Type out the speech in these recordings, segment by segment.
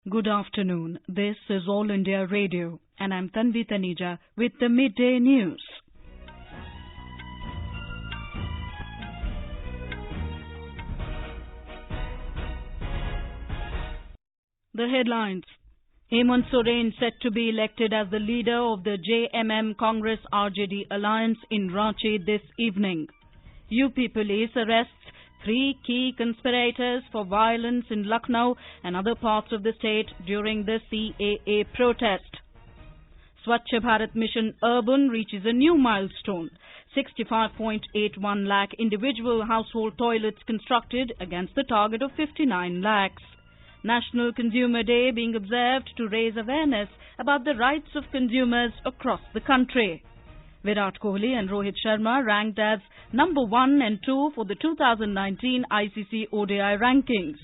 Good afternoon. This is All India Radio and I'm Tanvi Taneja with the Midday News. The headlines. Hemant Soren set to be elected as the leader of the JMM Congress RJD alliance in Ranchi this evening. UP police arrests 3 key conspirators for violence in Lucknow and other parts of the state during the CAA protest. Swachh Bharat Mission Urban reaches a new milestone. 65.81 lakh individual household toilets constructed against the target of 59 lakhs. National Consumer Day being observed to raise awareness about the rights of consumers across the country. Virat, Kohli and Rohit Sharma ranked as number 1 and 2 for the 2019 ICC ODI rankings.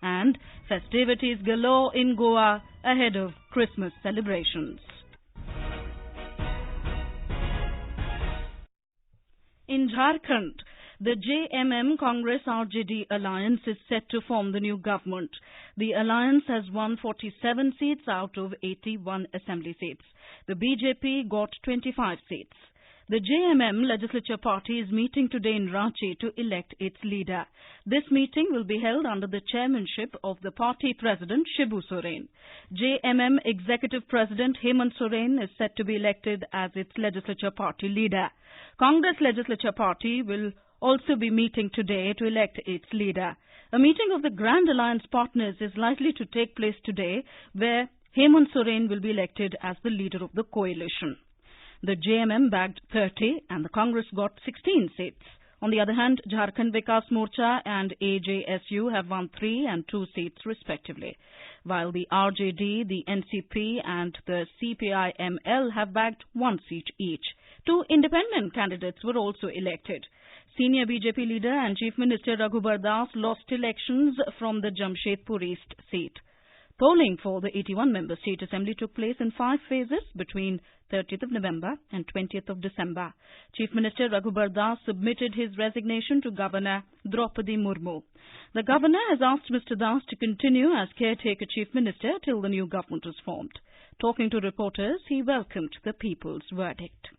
And festivities galore in Goa ahead of Christmas celebrations. In Jharkhand, the JMM Congress RJD alliance is set to form the new government. The alliance has won 47 seats out of 81 assembly seats. The BJP got 25 seats. The JMM legislature party is meeting today in Ranchi to elect its leader. This meeting will be held under the chairmanship of the party president Shibu Soren. JMM executive president Hemant Soren is set to be elected as its legislature party leader. Congress legislature party will also be meeting today to elect its leader. A meeting of the Grand Alliance partners is likely to take place today, where Hemant Soren will be elected as the leader of the coalition. The JMM bagged 30 and the Congress got 16 seats. On the other hand, Jharkhand Vikas Morcha and AJSU have won 3 and 2 seats respectively, while the RJD, the NCP and the CPI-ML have bagged 1 seat each. 2 independent candidates were also elected. Senior BJP leader and Chief Minister Raghubar Das lost elections from the Jamshedpur East seat. Polling for the 81-member state assembly took place in 5 phases between 30th of November and 20th of December. Chief Minister Raghubar Das submitted his resignation to Governor Draupadi Murmu. The Governor has asked Mr. Das to continue as caretaker Chief Minister till the new government is formed. Talking to reporters, he welcomed the people's verdict.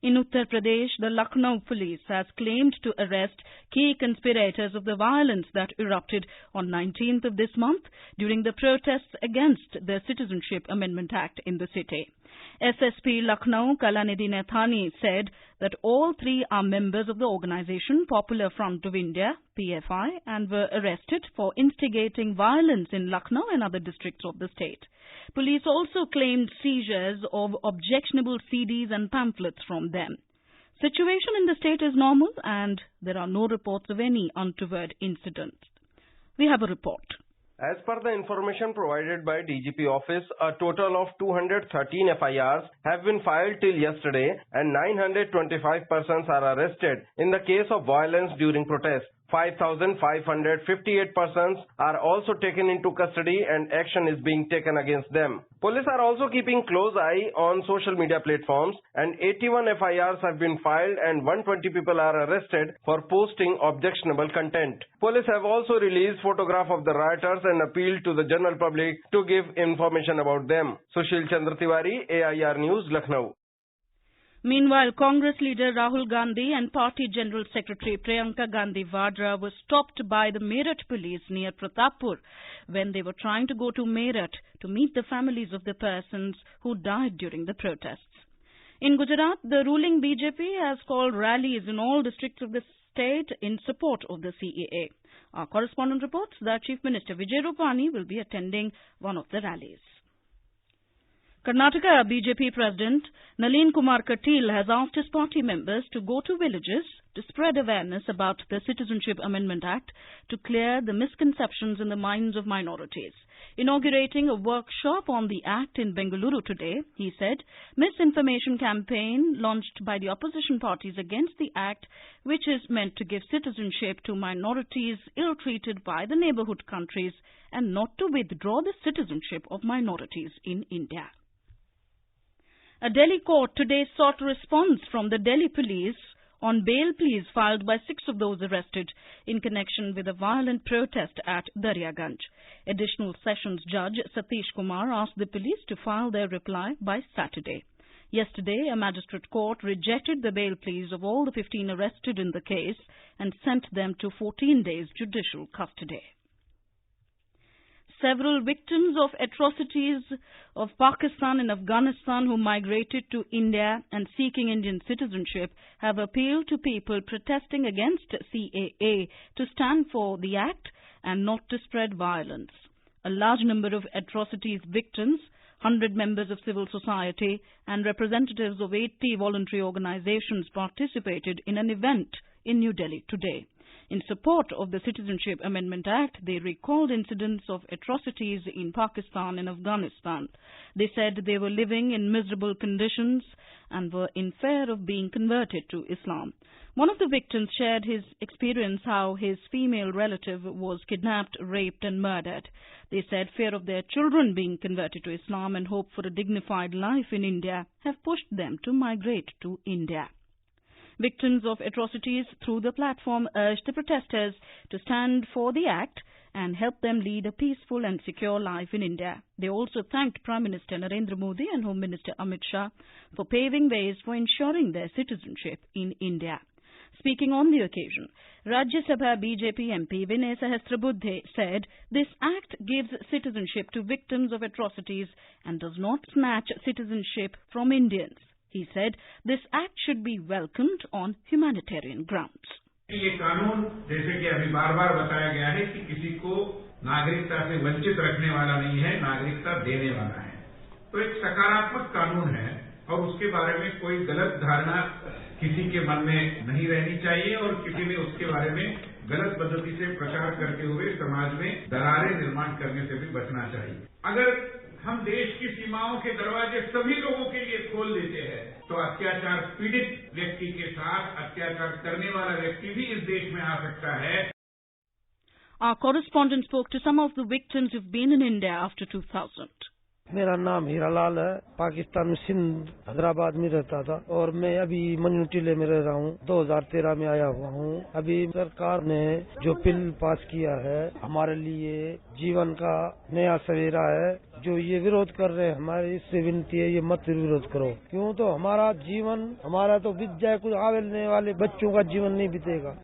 In Uttar Pradesh, the Lucknow police has claimed to arrest key conspirators of the violence that erupted on 19th of this month during the protests against the Citizenship Amendment Act in the city. SSP Lucknow Kalanidhi Nathani said that all 3 are members of the organization Popular Front of India, PFI, and were arrested for instigating violence in Lucknow and other districts of the state. Police also claimed seizures of objectionable CDs and pamphlets from them. Situation in the state is normal and there are no reports of any untoward incidents. We have a report. As per the information provided by DGP office, a total of 213 FIRs have been filed till yesterday and 925 persons are arrested in the case of violence during protests. 5,558 persons are also taken into custody and action is being taken against them. Police are also keeping close eye on social media platforms and 81 FIRs have been filed and 120 people are arrested for posting objectionable content. Police have also released photograph of the rioters and appealed to the general public to give information about them. Sushil Chandra Tiwari, AIR News, Lucknow. Meanwhile, Congress leader Rahul Gandhi and Party General Secretary Priyanka Gandhi Vadra were stopped by the Meerut police near Pratappur when they were trying to go to Meerut to meet the families of the persons who died during the protests. In Gujarat, the ruling BJP has called rallies in all districts of the state in support of the CAA. Our correspondent reports that Chief Minister Vijay Rupani will be attending one of the rallies. Karnataka BJP President Nalin Kumar Katil has asked his party members to go to villages to spread awareness about the Citizenship Amendment Act to clear the misconceptions in the minds of minorities. Inaugurating a workshop on the Act in Bengaluru today, he said, misinformation campaign launched by the opposition parties against the Act, which is meant to give citizenship to minorities ill-treated by the neighborhood countries and not to withdraw the citizenship of minorities in India. A Delhi court today sought response from the Delhi police on bail pleas filed by 6 of those arrested in connection with a violent protest at Daryaganj. Additional Sessions Judge Satish Kumar asked the police to file their reply by Saturday. Yesterday, a magistrate court rejected the bail pleas of all the 15 arrested in the case and sent them to 14 days judicial custody. Several victims of atrocities of Pakistan and Afghanistan who migrated to India and seeking Indian citizenship have appealed to people protesting against CAA to stand for the act and not to spread violence. A large number of atrocities victims, 100 members of civil society and representatives of 80 voluntary organizations participated in an event in New Delhi today. In support of the Citizenship Amendment Act, they recalled incidents of atrocities in Pakistan and Afghanistan. They said they were living in miserable conditions and were in fear of being converted to Islam. One of the victims shared his experience how his female relative was kidnapped, raped and murdered. They said fear of their children being converted to Islam and hope for a dignified life in India have pushed them to migrate to India. Victims of atrocities through the platform urged the protesters to stand for the act and help them lead a peaceful and secure life in India. They also thanked Prime Minister Narendra Modi and Home Minister Amit Shah for paving ways for ensuring their citizenship in India. Speaking on the occasion, Rajya Sabha BJP MP Vinay Sahasrabuddhe said this act gives citizenship to victims of atrocities and does not snatch citizenship from Indians. He said this act should be welcomed on humanitarian grounds. ये कानून जैसे कि अभी बार-बार बताया गया है कि किसी को नागरिकता से वंचित रखने वाला नहीं है, नागरिकता देने वाला है। तो एक सकारात्मक कानून है और उसके बारे में कोई गलत धारणा किसी के मन में नहीं रहनी चाहिए और किसी ने उसके बारे में गलत पद्धति से प्रचार करते हुए समाज में दरारें निर्माण करने से भी बचना चाहिए। अगर हम देश की सीमाओं के दरवाजे सभी लोगों के लिए खोल देते हैं तो अत्याचार पीड़ित व्यक्ति के साथ अत्याचार करने वाला व्यक्ति भी इस देश में आ सकता है। Our correspondent spoke to some of the victims who've been in India after 2000. मेरा नाम हीरालाल है। पाकिस्तान में सिंध हैदराबाद में रहता था और मैं अभी मजनू टीले में रह रहा हूँ। 2013 में आया हुआ हूँ। अभी सरकार ने जो बिल पास किया है हमारे लिए जीवन का नया सवेरा है। जो ये विरोध कर रहे हैं हमारी इससे विनती है ये मत विरोध करो, क्यों तो हमारा जीवन हमारा तो बीत जाए, कुछ आने वाले बच्चों का जीवन नहीं बीतेगा।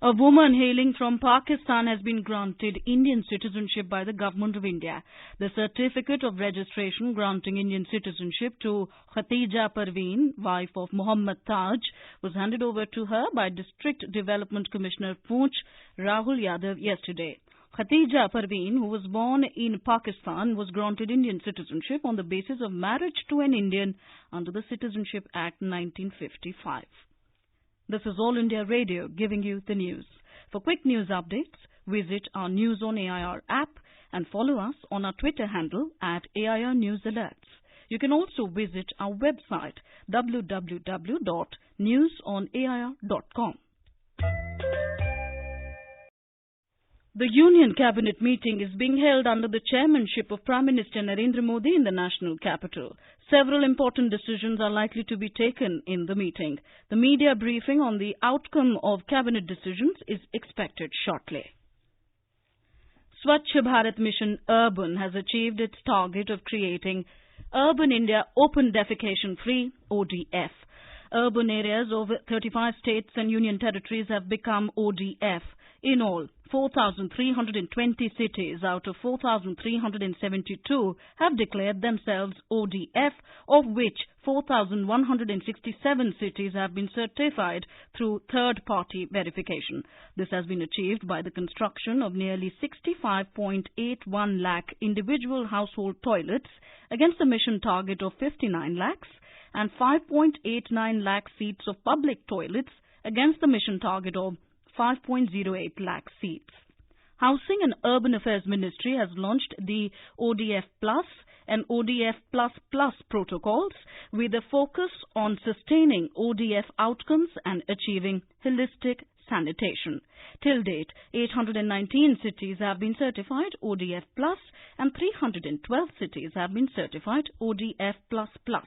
A woman hailing from Pakistan has been granted Indian citizenship by the Government of India. The certificate of registration granting Indian citizenship to Khatija Parveen, wife of Mohammad Taj, was handed over to her by District Development Commissioner Poonch Rahul Yadav yesterday. Khatija Parveen, who was born in Pakistan, was granted Indian citizenship on the basis of marriage to an Indian under the Citizenship Act 1955. This is All India Radio giving you the news. For quick news updates, visit our News on AIR app and follow us on our Twitter handle at AIR News Alerts. You can also visit our website www.newsonair.com. The Union Cabinet meeting is being held under the chairmanship of Prime Minister Narendra Modi in the national capital. Several important decisions are likely to be taken in the meeting. The media briefing on the outcome of cabinet decisions is expected shortly. Swachh Bharat Mission Urban has achieved its target of creating Urban India Open Defecation Free ODF. Urban areas of 35 states and union territories have become ODF. In all, 4,320 cities out of 4,372 have declared themselves ODF, of which 4,167 cities have been certified through third-party verification. This has been achieved by the construction of nearly 65.81 lakh individual household toilets against the mission target of 59 lakhs and 5.89 lakh seats of public toilets against the mission target of 5.08 lakh seats. Housing and Urban Affairs Ministry has launched the ODF Plus and ODF Plus Plus protocols with a focus on sustaining ODF outcomes and achieving holistic sanitation. Till date, 819 cities have been certified ODF Plus and 312 cities have been certified ODF Plus Plus.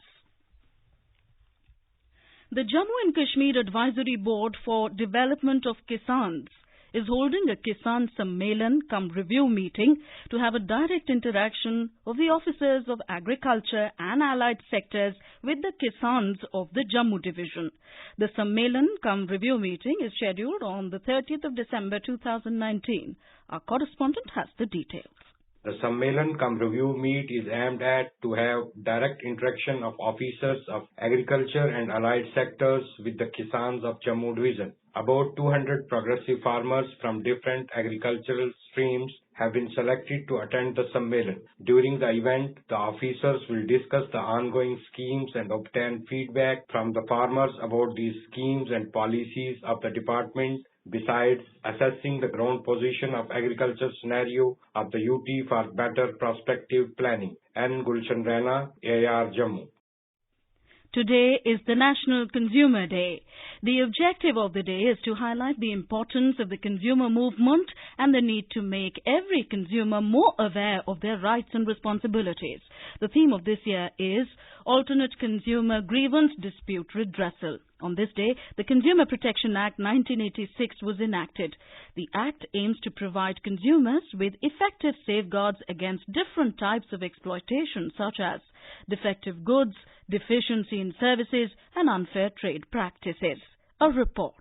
The Jammu and Kashmir Advisory Board for Development of Kisans is holding a Kisan Sammelan cum review meeting to have a direct interaction of the officers of agriculture and allied sectors with the Kisans of the Jammu division. The Sammelan cum review meeting is scheduled on the 30th of December 2019. Our correspondent has the details. The Sammelan cum review meet is aimed at to have direct interaction of officers of agriculture and allied sectors with the Kisans of Jammu division. About 200 progressive farmers from different agricultural streams have been selected to attend the Sammelan. During the event, the officers will discuss the ongoing schemes and obtain feedback from the farmers about these schemes and policies of the department, besides assessing the ground position of agriculture scenario of the UT for better prospective planning. N. Gulshan Rana, AR Jammu. Today is the National Consumer Day. The objective of the day is to highlight the importance of the consumer movement and the need to make every consumer more aware of their rights and responsibilities. The theme of this year is Alternate Consumer Grievance Dispute Redressal. On this day, the Consumer Protection Act 1986 was enacted. The Act aims to provide consumers with effective safeguards against different types of exploitation such as defective goods, deficiency in services and unfair trade practices. A report.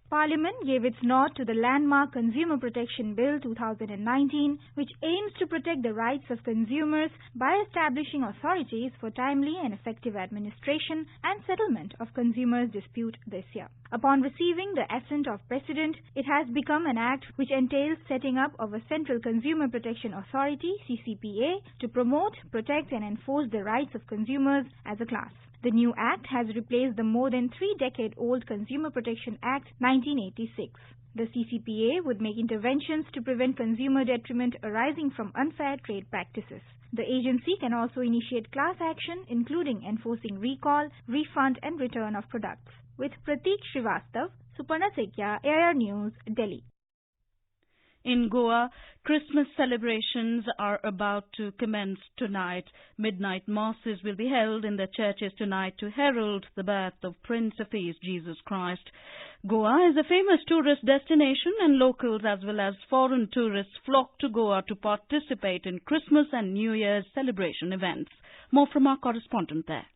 Parliament gave its nod to the landmark Consumer Protection Bill 2019, which aims to protect the rights of consumers by establishing authorities for timely and effective administration and settlement of consumers' dispute this year. Upon receiving the assent of President, it has become an act which entails setting up of a Central Consumer Protection Authority, CCPA, to promote, protect and enforce the rights of consumers as a class. The new Act has replaced the more than 3-decade-old Consumer Protection Act 1986. The CCPA would make interventions to prevent consumer detriment arising from unfair trade practices. The agency can also initiate class action, including enforcing recall, refund and return of products. With Prateek Srivastav, Suparna Sekya, AIR News, Delhi. In Goa, Christmas celebrations are about to commence tonight. Midnight masses will be held in the churches tonight to herald the birth of Prince of Peace, Jesus Christ. Goa is a famous tourist destination and locals as well as foreign tourists flock to Goa to participate in Christmas and New Year's celebration events. More from our correspondent there.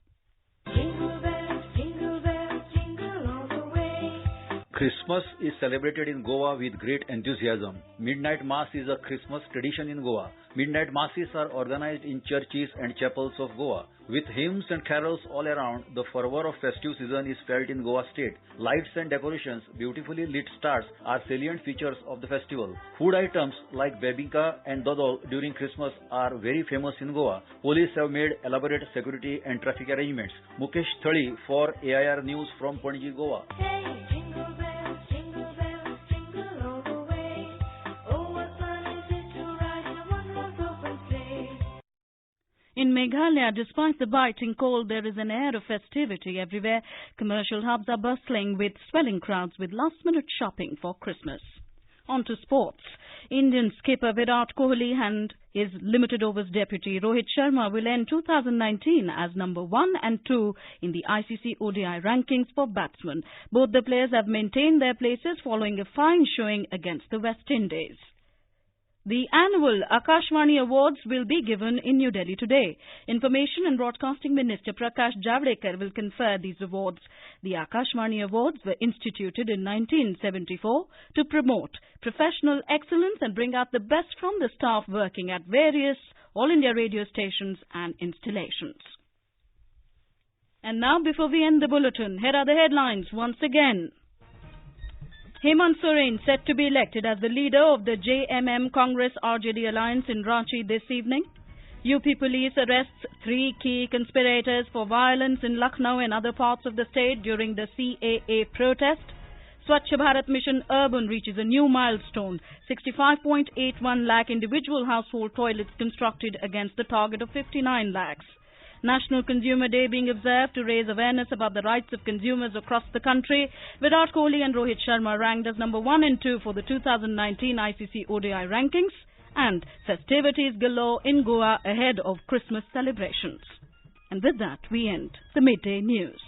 Christmas is celebrated in Goa with great enthusiasm. Midnight Mass is a Christmas tradition in Goa. Midnight Masses are organized in churches and chapels of Goa. With hymns and carols all around, the fervor of festive season is felt in Goa state. Lights and decorations, beautifully lit stars are salient features of the festival. Food items like bebinka and dodol during Christmas are very famous in Goa. Police have made elaborate security and traffic arrangements. Mukesh Thali for AIR News from Panji, Goa. In Meghalaya, despite the biting cold, there is an air of festivity everywhere. Commercial hubs are bustling with swelling crowds with last-minute shopping for Christmas. On to sports. Indian skipper Virat Kohli and his limited overs deputy Rohit Sharma will end 2019 as number 1 and 2 in the ICC ODI rankings for batsmen. Both the players have maintained their places following a fine showing against the West Indies. The annual Akashvani Awards will be given in New Delhi today. Information and Broadcasting Minister Prakash Javadekar will confer these awards. The Akashvani Awards were instituted in 1974 to promote professional excellence and bring out the best from the staff working at various All India radio stations and installations. And now, before we end the bulletin, here are the headlines once again. Hemant Soren set to be elected as the leader of the JMM Congress RJD alliance in Ranchi this evening. UP police arrests 3 key conspirators for violence in Lucknow and other parts of the state during the CAA protest. Swachh Bharat Mission Urban reaches a new milestone. 65.81 lakh individual household toilets constructed against the target of 59 lakhs. National Consumer Day being observed to raise awareness about the rights of consumers across the country. Virat Kohli and Rohit Sharma ranked as number 1 and 2 for the 2019 ICC ODI rankings. And festivities galore in Goa ahead of Christmas celebrations. And with that, we end the Midday News.